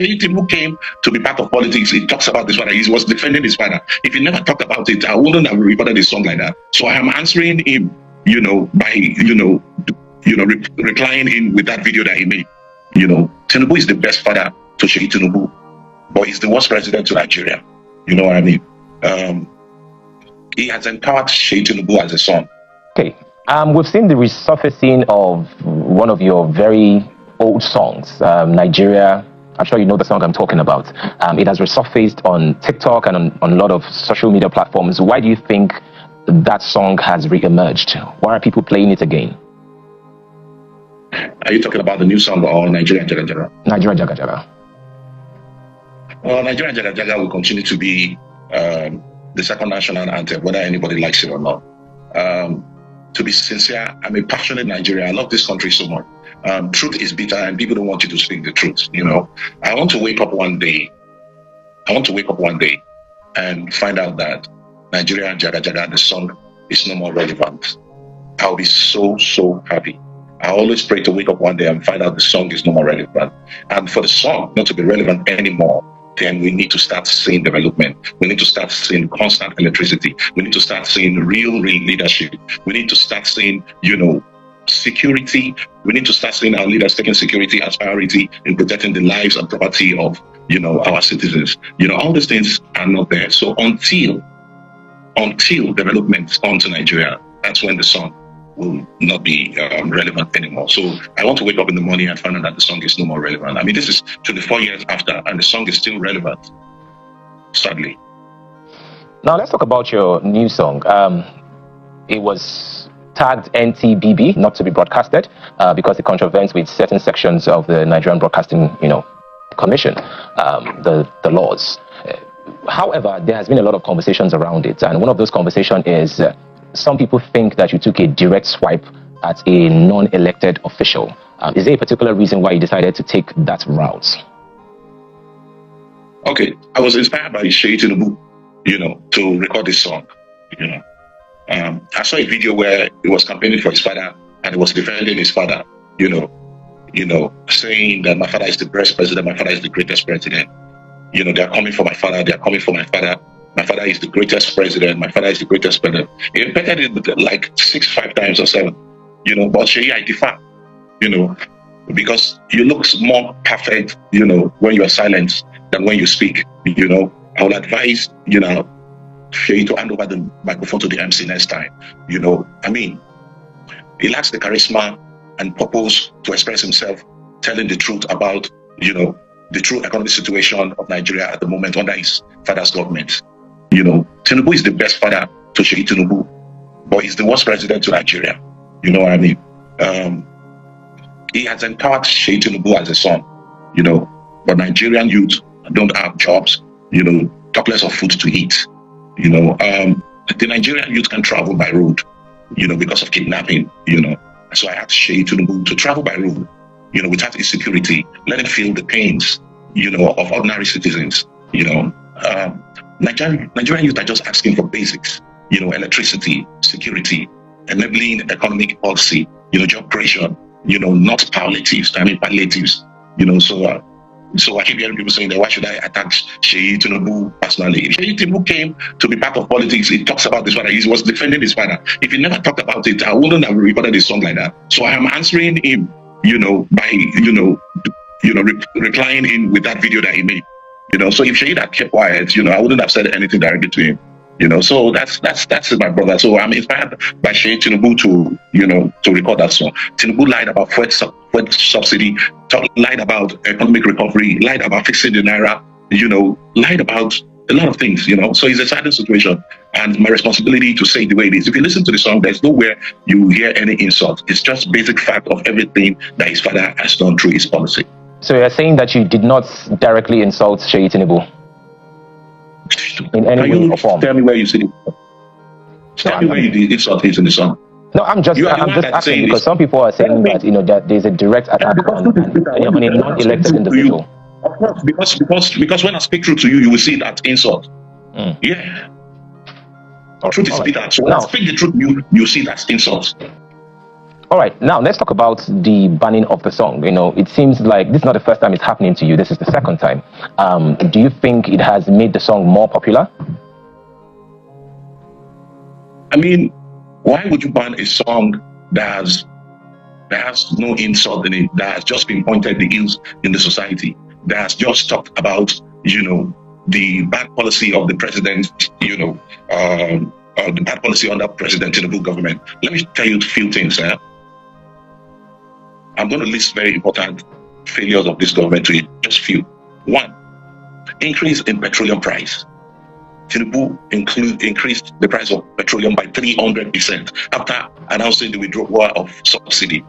Tinubu came to be part of politics, he talks about this father. He was defending his father. If he never talked about it, I wouldn't have recorded a song like that. So I am answering him, by replying him with that video that he made. Tinubu is the best father to Seyi Tinubu, but he's the worst president to Nigeria. You know what I mean? He has empowered Seyi Tinubu as a son. Okay. We've seen the resurfacing of one of your very old songs, Nigeria. I'm sure you know the song I'm talking about. It has resurfaced on TikTok and on a lot of social media platforms. Why do you think that song has re-emerged? Why are people playing it again? Are you talking about the new song or Nigeria Jaga? Nigeria Jaga. Well, Nigeria Jaga will continue to be the second national anthem, whether anybody likes it or not. To be sincere, I'm a passionate Nigerian. I love this country so much. Truth is bitter and people don't want you to speak the truth. I want to wake up one day and find out that Nigeria Jaga, the song, is no more relevant. I'll be so happy. I always pray to wake up one day and find out the song is no more relevant. And for the song not to be relevant anymore, then we need to start seeing development. We need to start seeing constant electricity. We need to start seeing real leadership. We need to start seeing, security. We need to start seeing our leaders taking security as priority in protecting the lives and property of, our citizens. All these things are not there. So until development onto Nigeria, that's when the song will not be relevant anymore. So I want to wake up in the morning and find out that the song is no more relevant. I mean, this is 24 years after, and the song is still relevant, sadly. Now let's talk about your new song. It was tagged NTBB, not to be broadcasted, because it contravenes with certain sections of the Nigerian Broadcasting, Commission, the laws. However, there has been a lot of conversations around it, and one of those conversations is some people think that you took a direct swipe at a non-elected official. Is there a particular reason why you decided to take that route? Okay, I was inspired by Seyi Tinubu, to record this song. I saw a video where he was campaigning for his father and he was defending his father, saying that my father is the best president, my father is the greatest president. They are coming for my father, they are coming for my father. My father is the greatest president. My father is the greatest president. He repeated it like 5 times or 7. But Seyi, I differ. Because you look more perfect, when you are silent than when you speak. I would advise, Seyi to hand over the microphone to the MC next time. I mean, he lacks the charisma and purpose to express himself, telling the truth about, the true economic situation of Nigeria at the moment under his father's government. Tinubu is the best father to Seyi Tinubu, but he's the worst president to Nigeria. You know what I mean? He has empowered Seyi Tinubu as a son, but Nigerian youth don't have jobs, talk less of food to eat. The Nigerian youth can travel by road, because of kidnapping, So I asked Seyi Tinubu to travel by road, without insecurity, let him feel the pains, of ordinary citizens, Nigerian youth are just asking for basics, electricity, security, enabling economic policy, job creation, not palliatives. I mean palliatives, So I keep hearing people saying that why should I attack Seyi Tinubu personally? If Seyi Tinubu came to be part of politics, he talks about this father. He was defending his father. If he never talked about it, I wouldn't have recorded a song like that. So I am answering him, by replying him with that video that he made. So if Seyi had kept quiet, I wouldn't have said anything directly to him. So that's my brother. So I'm inspired by Seyi Tinubu to record that song. Tinubu lied about fuel subsidy, lied about economic recovery, lied about fixing the naira, lied about a lot of things, So it's a sad situation, and my responsibility to say it the way it is. If you listen to the song, there's nowhere you hear any insult. It's just basic fact of everything that his father has done through his policy. So you're saying that you did not directly insult Seyi Tinubu in any way or form? Tell me where you see it. Tell me where you did insult is in the song. No, I'm just asking because some people are saying that that there's a direct attack on a non-elected individual. Of course, because when I speak truth to you, you will see that insult. Yeah. Truth is bitter. So when I speak the truth, you see that insult. All right, now let's talk about the banning of the song. It seems like this is not the first time it's happening to you. This is the second time. Do you think it has made the song more popular? I mean, why would you ban a song that has no insult in it, that has just been pointed the ills in the society, that has just talked about, the bad policy of the president, the bad policy under President Tinubu government? Let me tell you a few things. I'm going to list very important failures of this government to you, just few. One, increase in petroleum price. Tinubu increased the price of petroleum by 300% after announcing the withdrawal of subsidy.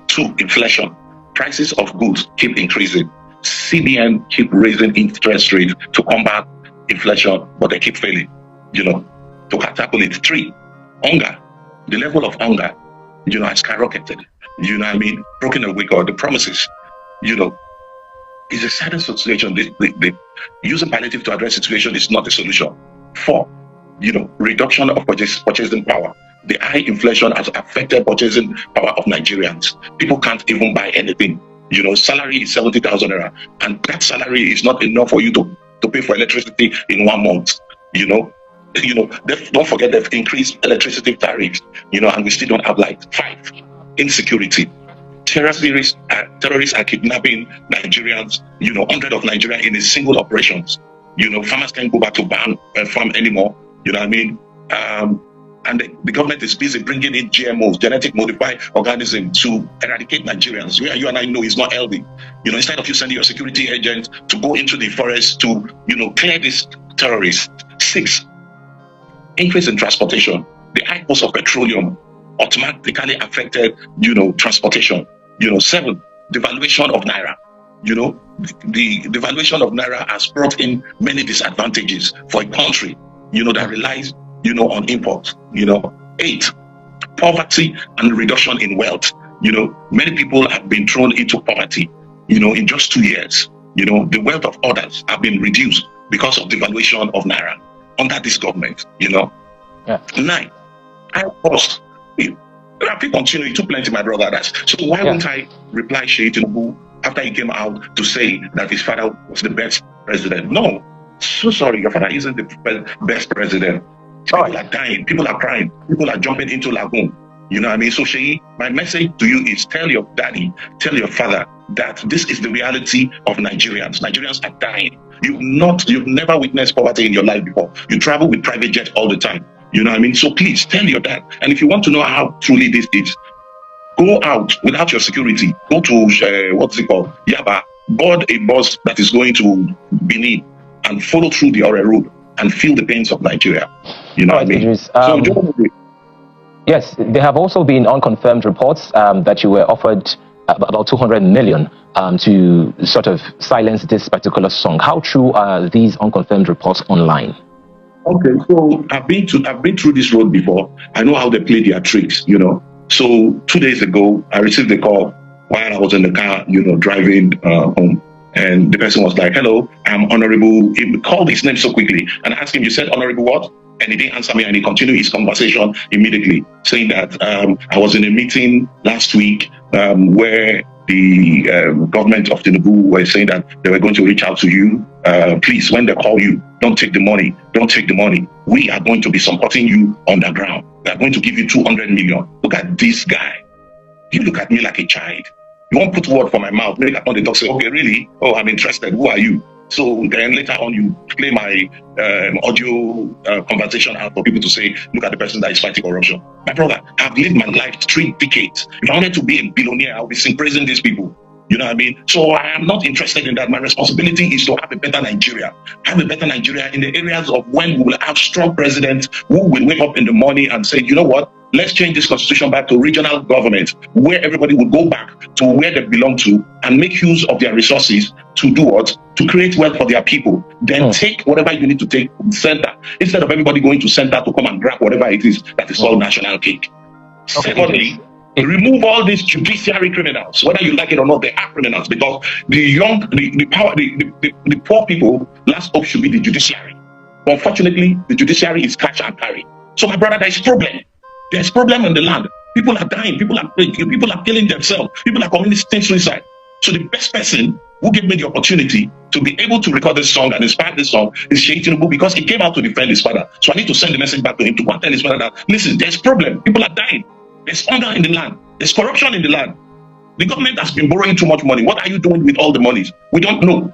Two, inflation. Prices of goods keep increasing. CBN keep raising interest rates to combat inflation, but they keep failing, to tackle it. Three, hunger. The level of hunger, has skyrocketed. Broken away or the promises, it's a sad situation. The using palliative to address situation is not the solution. Four, reduction of purchasing power. The high inflation has affected purchasing power of Nigerians. People can't even buy anything. Salary is 70,000 naira, and that salary is not enough for you to pay for electricity in 1 month. Don't forget they've increased electricity tariffs. And we still don't have light. Five, insecurity. Terrorists are kidnapping Nigerians. Hundreds of Nigerians in a single operations. Farmers can't go back to farm anymore. And the government is busy bringing in GMOs, genetic modified organisms, to eradicate Nigerians. Where you and I know is not healthy. Instead of you sending your security agents to go into the forest to, clear these terrorists. Six, increase in transportation. The high cost of petroleum automatically affected, transportation. Seven, devaluation of naira. The devaluation of naira has brought in many disadvantages for a country, that relies, on imports. Eight, poverty and reduction in wealth. Many people have been thrown into poverty, in just 2 years. The wealth of others have been reduced because of devaluation of naira under this government. Yeah. Nine, high cost. If you continue, it took plenty, my brother. So why won't I reply Seyi Tinubu after he came out to say that his father was the best president? No. So sorry, your father isn't the best president. People are dying, people are crying, people are jumping into lagoon. So Seyi, my message to you is tell your daddy, tell your father that this is the reality of Nigerians. Nigerians are dying. You've never witnessed poverty in your life before. You travel with private jet all the time. So please tell your dad. And if you want to know how truly this is, go out without your security. Go to what's it called? Yaba. Board a bus that is going to Benin and follow through the Ore Road and feel the pains of Nigeria. Idris, yes, there have also been unconfirmed reports that you were offered about 200 million to sort of silence this particular song. How true are these unconfirmed reports online? Okay, so I've been through this road before. I know how they play their tricks, So 2 days ago, I received a call while I was in the car, driving home. And the person was like, hello, I'm Honorable. He called his name so quickly. And I asked him, you said Honorable what? And he didn't answer me. And he continued his conversation immediately, saying that I was in a meeting last week where the government of Tinubu were saying that they were going to reach out to you. Please, when they call you, don't take the money. Don't take the money. We are going to be supporting you on the ground. We are going to give you 200 million. Look at this guy. You look at me like a child. You won't put word for my mouth. Maybe on the talk say, okay, really? Oh, I'm interested. Who are you? So then later on, you play my audio conversation out for people to say, look at the person that is fighting corruption. My brother, I've lived my life 3 decades. If I wanted to be a billionaire, I'll be praising these people. You know what I mean? So I am not interested in that. My responsibility is to have a better Nigeria. Have a better Nigeria in the areas of when we will have strong presidents who will wake up in the morning and say, you know what? Let's change this constitution back to regional government, where everybody will go back to where they belong to and make use of their resources to do what? To create wealth for their people. Then take whatever you need to take from the center, instead of everybody going to center to come and grab whatever it is that is called national cake. Okay. Secondly, remove all these judiciary criminals, whether you like it or not. They are criminals, because the poor people, last hope should be the judiciary. Unfortunately, the judiciary is cash and carry. So my brother, there is problem. There's problem in the land. People are dying. People are killing themselves. People are committing suicide. So the best person who gave me the opportunity to be able to record this song and inspire this song is Seyi Tinubu, because he came out to defend his father. So I need to send the message back to him to go and tell his father that, listen, there's problem. People are dying. There's hunger in the land. There's corruption in the land. The government has been borrowing too much money. What are you doing with all the monies? We don't know.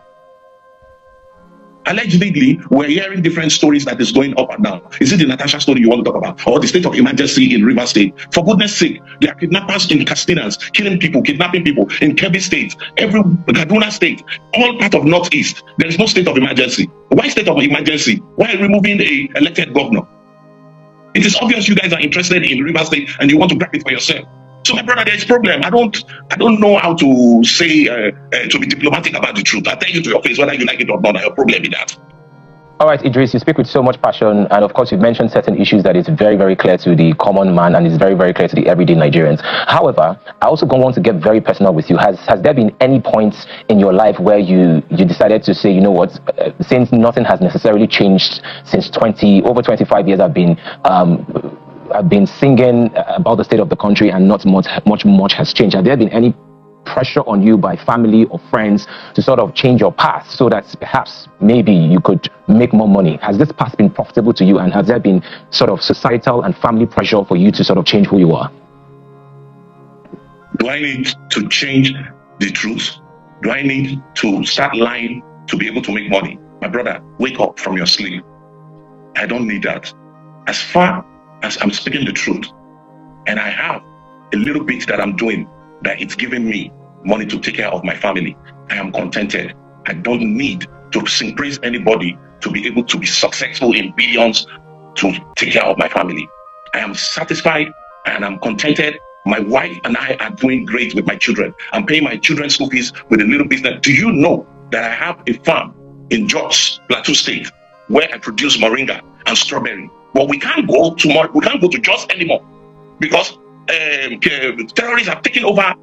Allegedly, we're hearing different stories that is going up and down. Is it the Natasha story you want to talk about? Or the state of emergency in Rivers State? For goodness sake, there are kidnappers in Castinas, killing people, kidnapping people in Kebbi State, every Kaduna State, all part of Northeast. There is no state of emergency. Why state of emergency? Why removing a elected governor? It is obvious you guys are interested in Rivers State and you want to grab it for yourself. So my brother, there is problem. I don't know how to say to be diplomatic about the truth. I tell you to your face whether you like it or not. I have a problem with that. All right, Idris, you speak with so much passion, and of course you've mentioned certain issues that is very, very clear to the common man and is very, very clear to the everyday Nigerians. However, I also want to get very personal with you. Has there been any points in your life where you decided to say, you know what, since nothing has necessarily changed since over 25 years I've been singing about the state of the country and not much has changed. Have there been any pressure on you by family or friends to sort of change your path so that perhaps maybe you could make more money? Has this path been profitable to you, and has there been sort of societal and family pressure for you to sort of change who you are? Do I need to change the truth? Do I need to start lying to be able to make money? My brother, wake up from your sleep. I don't need that. As far as I'm speaking the truth, and I have a little bit that I'm doing that it's giving me money to take care of my family, I am contented. I don't need to sing praise anybody to be able to be successful in billions to take care of my family. I am satisfied and I'm contented. My wife and I are doing great with my children. I'm paying my children's school fees with a little business. Do you know that I have a farm in Jos, Plateau State, where I produce moringa and strawberry? But we can't go to Jos anymore because terrorists have taken over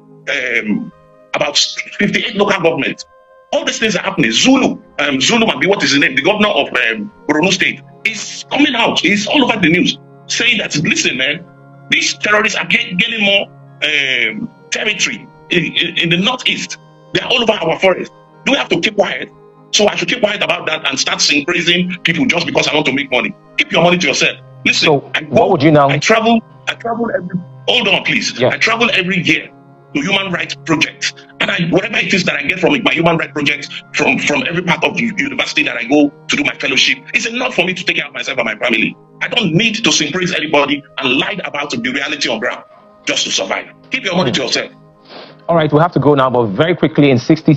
about 58 local governments. All these things are happening. Zulu Mabi, what is his name? The governor of Borno State is coming out. He's all over the news saying that, listen, man, these terrorists are gaining more territory in the northeast. They are all over our forest. Do we have to keep quiet? So I should keep quiet about that and start praising people just because I want to make money. Keep your money to yourself. Listen, so what would you now? I travel every, hold on please. Yeah. I travel every year to human rights projects. And whatever it is that I get from my human rights projects, from every part of the university that I go to do my fellowship, it's enough for me to take care of myself and my family. I don't need to sing praise anybody and lie about the reality on ground just to survive. Keep your money to yourself. All right, we have to go now, but very quickly in 60